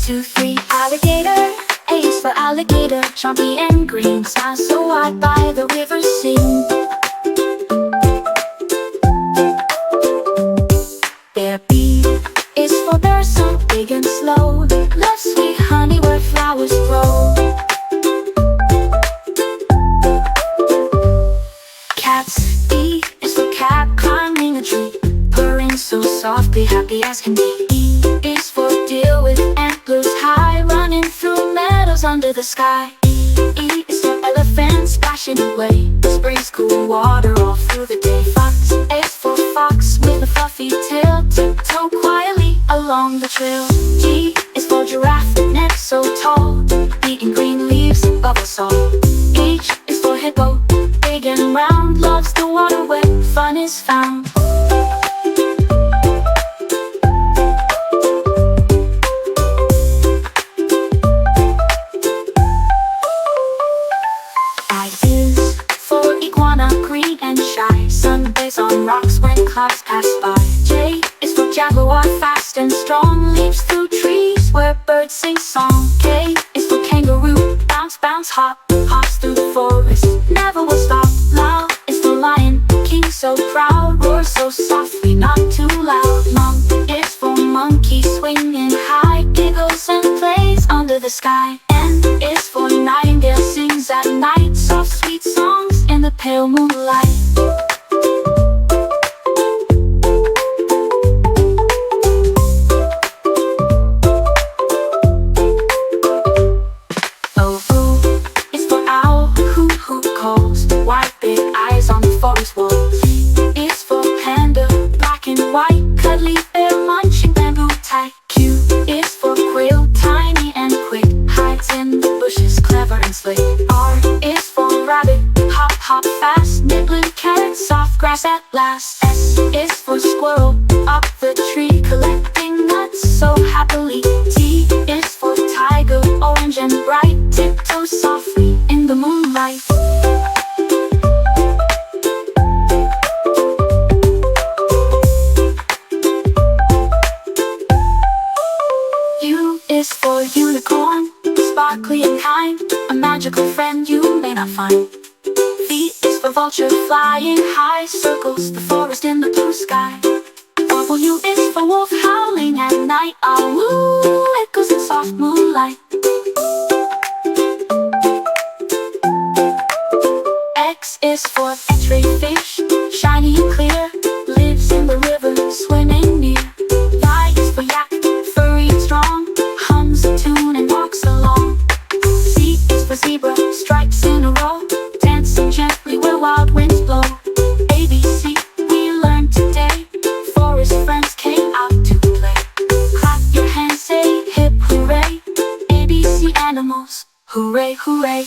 2, 3, alligator. A is for alligator, chompy and green, smile so wide by the river sing. There, B is for bear, so big and slow, love sweet honey where flowers grow. Cat's E is for cat climbing a tree, purring so softly, happy as can be. E is for deer with antlers high, running through meadows under the sky. E is for elephant splashing away, sprays cool water all through the day. Fox is for fox with a fluffy tail, tiptoe quietly along the trail. G is for giraffe, neck so tall, eating green leaves, bubble salt. H is for hippo, big and round, loves the water where fun is found. I is for iguana, green and shy, Sunbathes on rocks when clouds pass by. J is for jaguar, fast and strong, leaps through trees where birds sing song. K is for kangaroo, bounce, bounce, hop, hops through the forest, never will stop. L is for lion, king so proud, roars so softly, not too loud. M is for monkey, swinging high, giggles and plays under the sky. N is for nightingale, sings at night, soft sweet songs in the pale moonlight. White big eyes on the forest walls. E is for panda, black and white, cuddly bear munching bamboo tight. Q is for quail, tiny and quick, hides in the bushes, clever and slick. R is for rabbit, hop hop fast, nibbling carrots, soft grass at last. S is for squirrel, up the tree, collecting nuts so happily. T is for tiger, orange and bright, tiptoe softly in the moonlight. U is for unicorn, sparkly and kind, a magical friend you may not find. V is for vulture, flying high, circles the forest in the blue sky. W is for wolf, howling at night, ah woo, echoes in soft moonlight. X is for x-ray fish, shiny and clear, lives in the river, swimming near. Y is for yak, furry and strong, hums a tune and walks along. Z is for zebra, stripes in a row, dancing gently where wild winds blow. A, B, C, we learned today, forest friends came out to play. Clap your hands, say hip hooray, A, B, C animals, hooray, hooray.